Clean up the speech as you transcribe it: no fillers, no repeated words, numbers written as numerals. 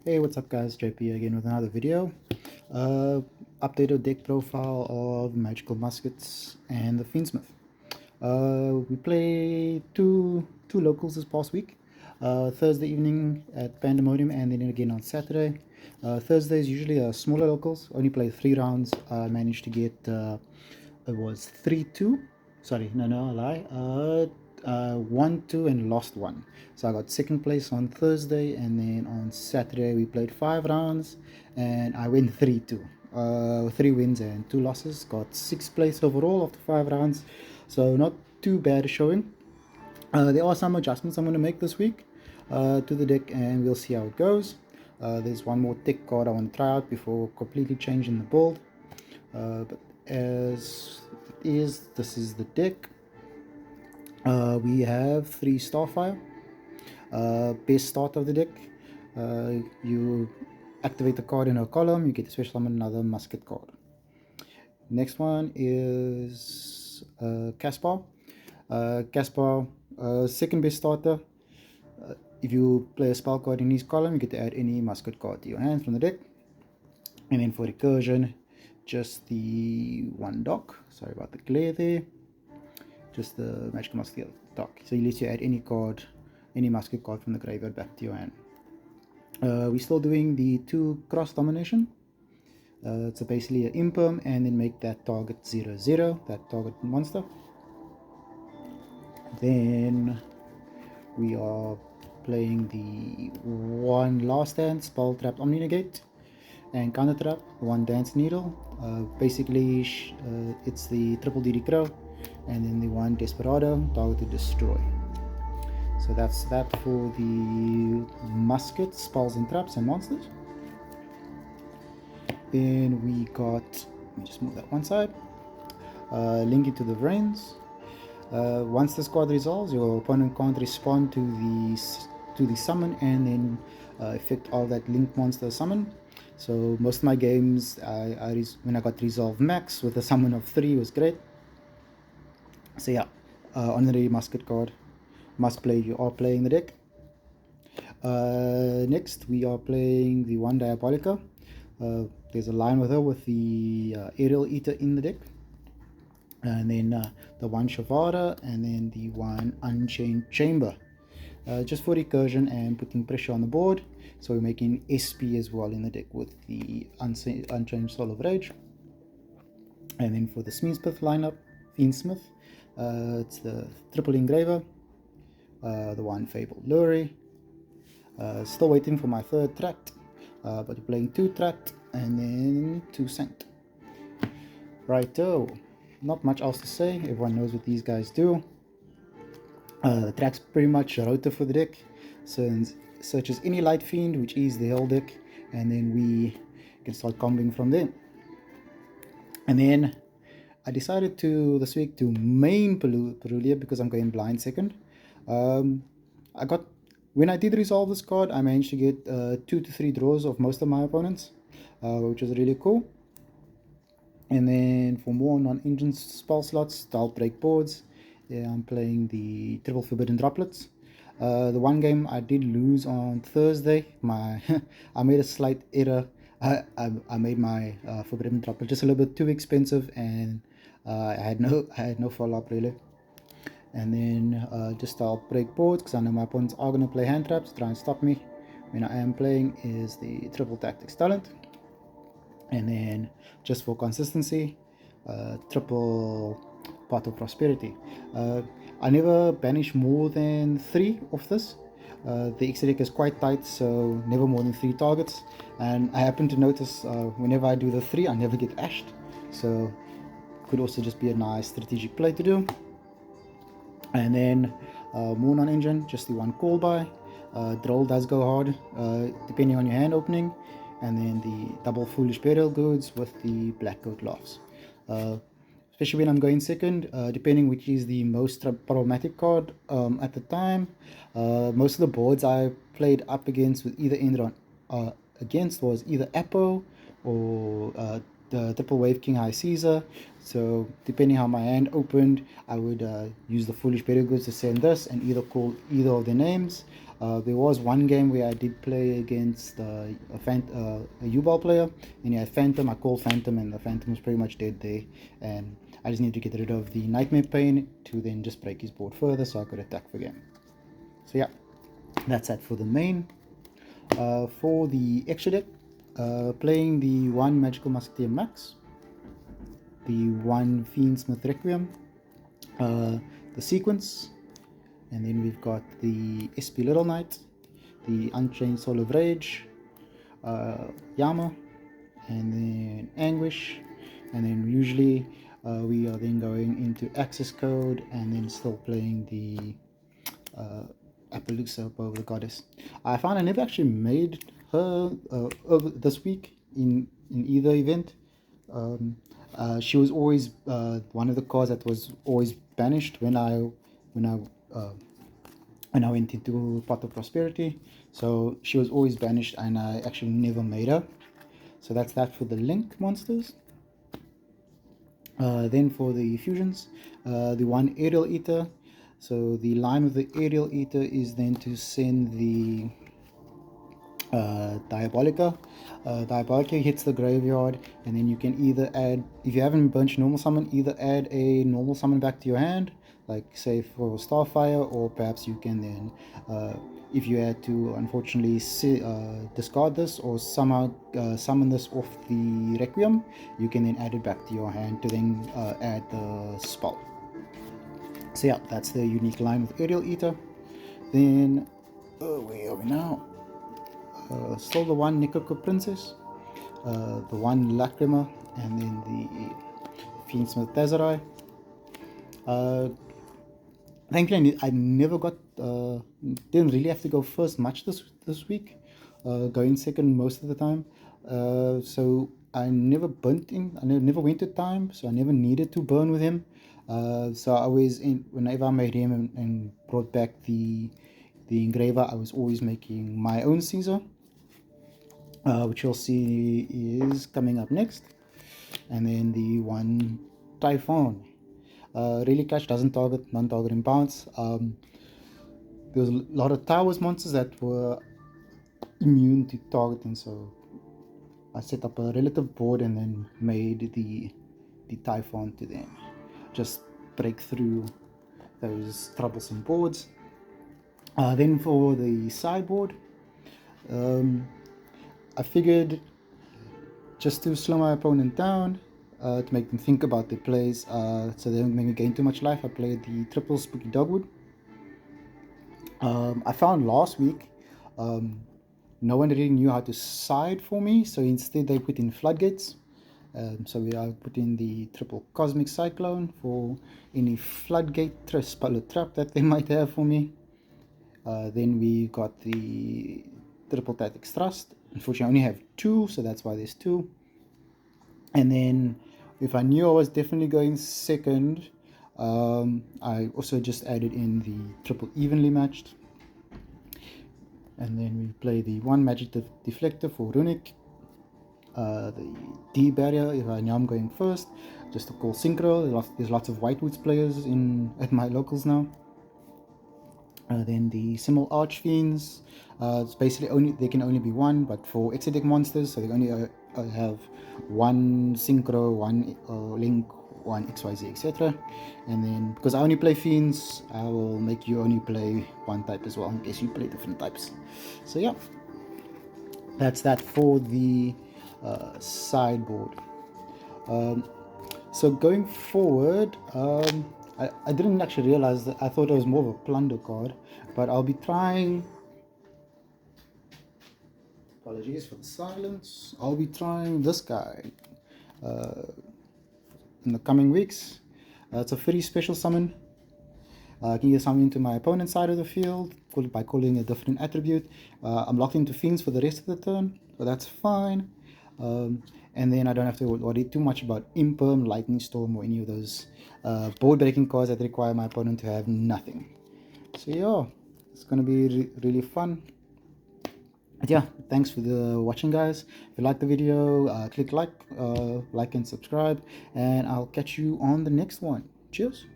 Hey, what's up guys, JP again with another video. Updated deck profile of Magical Muskets and the Fiendsmith. We play two locals this past week. Thursday evening at Pandemonium and then again on Saturday. Thursday is usually smaller locals, only play 3 rounds. I managed to get, it was 3-2. Sorry, no, I lie. 1-2 and lost 1. So I got second place on Thursday, and then on Saturday we played 5 rounds and I went 3-2. 3 wins and 2 losses. Got 6th place overall after 5 rounds, so not too bad a showing. There are some adjustments I'm going to make this week to the deck, and we'll see how it goes. There's one more tech card I want to try out before completely changing the build. But as it is, this is the deck. We have 3 Starfire. Best start of the deck. You activate the card in a column, you get to special summon another musket card. Next one is Caspar. Caspar, second best starter. If you play a spell card in his column, you get to add any musket card to your hand from the deck. And then for recursion, just the one dock. Sorry about the glare there. Just the Magical Musketeer Deck. So he lets you add any card, any musket card from the graveyard back to your hand. We're still doing the 2 cross domination. It's basically an imperm and then make that target 0/0, that target monster. Then we are playing the 1 last stand, spell trap omni negate, and counter trap, 1 dance needle. Basically it's the triple DD crow, and then the 1 desperado, target to destroy. So that's that for the muskets, spells and traps and monsters. Then we got, let me just move that one side, link it to the Vrains. Once this card resolves, your opponent can't respond to the summon and then effect all that link monster summon. So most of my games, when I got resolve max with a summon of 3, was great. So yeah, honorary musket card, must play. You are playing the deck. Next we are playing the 1 Diabolica. There's a line with her with the Aerial Eater in the deck, and then the 1 Shavara, and then the 1 Unchained Chamber, just for recursion and putting pressure on the board. So we're making SP as well in the deck with the Unchained Soul of Rage. And then for the Fiendsmith lineup, Fiendsmith, it's the triple engraver, the 1 Fabled Lure. Still waiting for my 3rd tract, but we're playing 2 tract and then 2 Saint. Righto, not much else to say, everyone knows what these guys do. The track's pretty much a router for the deck, so searches any Light Fiend, which is the Hell deck, and then we can start comboing from there. And then I decided this week to main Perulia because I'm going blind second. When I did resolve this card, I managed to get 2 to 3 draws of most of my opponents, which was really cool. And then for more non-engine spell slots, I'll break boards. Yeah, I'm playing the triple forbidden droplets. The one game I did lose on Thursday, I made a slight error. I made my forbidden droplet just a little bit too expensive, and I had no follow-up really. And then just I'll break boards because I know my opponents are going to play hand traps to try and stop me when I am playing is the triple tactics talent. And then just for consistency, triple Pot of Prosperity. I never banish more than 3 of this. The extra deck is quite tight, so never more than 3 targets. And I happen to notice whenever I do the 3, I never get ashed, so could also just be a nice strategic play to do. And then more non-engine, just the 1 call by. Droll does go hard depending on your hand opening. And then the double Foolish Burial Goods with the Black Coat Laughs. Especially when I'm going second, depending which is the most problematic card at the time. Most of the boards I played up against was either Apo or the Triple Wave King High Caesar. So depending how my hand opened, I would use the Foolish Burial Goods to send this and either call either of their names. There was one game where I did play against a U-Ball player, and he had Phantom. I called Phantom, and the Phantom was pretty much dead there, and I just needed to get rid of the Nightmare Pain to then just break his board further so I could attack the game. So yeah, that's that for the main. For the extra deck, playing the 1 Magical Musketeer Max, the 1 Fiendsmith Requiem, the Sequence, and then we've got the SP Little Knight, the Unchained Soul of Rage, Yama, and then Anguish, and then usually we are then going into Access Code and then still playing the Appaloosa over the Goddess. I found I never actually made her over this week in either event. She was always one of the cards that was always banished when I went into Pot of Prosperity. So she was always banished, and I actually never made her. So that's that for the Link monsters. Then for the fusions, the 1 Aerial Eater. So the line with the Aerial Eater is then to send the Diabolica. Diabolica hits the graveyard, and then you can either add, if you haven't bunched normal summon, either add a normal summon back to your hand, like say for Starfire, or perhaps you can then, if you had to unfortunately discard this or somehow summon this off the Requiem, you can then add it back to your hand to then add the spell. So yeah, that's the unique line with Aerial Eater. Then, where are we now? Still the 1 Nikoko Princess, the 1 Lacrima, and then the Fiendsmith Tezzeret. Thankfully, I never got, didn't really have to go first much this week, going second most of the time. So I never burnt in, I never went to time, so I never needed to burn with him. So I always, whenever I made him and brought back the engraver, I was always making my own Caesar, which you'll see is coming up next. And then the 1 Typhon. Really Catch doesn't target non-target imbalance. There's a lot of Towers monsters that were immune to targeting, so I set up a relative board and then made the Typhon to then just break through those troublesome boards. Then for the sideboard, I figured just to slow my opponent down, to make them think about their plays, so they don't make me gain too much life, I played the triple Spooky Dogwood. I found last week no one really knew how to side for me, so instead they put in Floodgates. So I put in the triple Cosmic Cyclone for any Floodgate spell or trap that they might have for me. Then we got the triple Tactics Thrust. Unfortunately, I only have 2, so that's why there's 2. And then, if I knew I was definitely going second, I also just added in the triple Evenly Matched. And then we play the 1 Magic Deflector for Runic, the D Barrier if I know I'm going first, just to call Synchro. There's lots of Whitewoods players at my locals now. Then the Simmel Archfiends, it's basically they can only be 1, but for extra deck monsters, so they only have 1 Synchro, 1 Link, 1 XYZ, etc. And then because I only play Fiends, I will make you only play 1 type as well in case you play different types. So yeah, that's that for the sideboard. So going forward, I didn't actually realize that. I thought it was more of a plunder card, but I'll be trying, apologies for the silence, I'll be trying this guy in the coming weeks. It's a pretty special summon. I can either summon into my opponent's side of the field by calling a different attribute. I'm locked into Fiends for the rest of the turn, so that's fine. And then I don't have to worry too much about Imperm, Lightning Storm, or any of those board breaking cards that require my opponent to have nothing. So yeah, it's gonna be really fun. But yeah, thanks for the watching, guys. If you like the video, click like and subscribe, and I'll catch you on the next one. Cheers.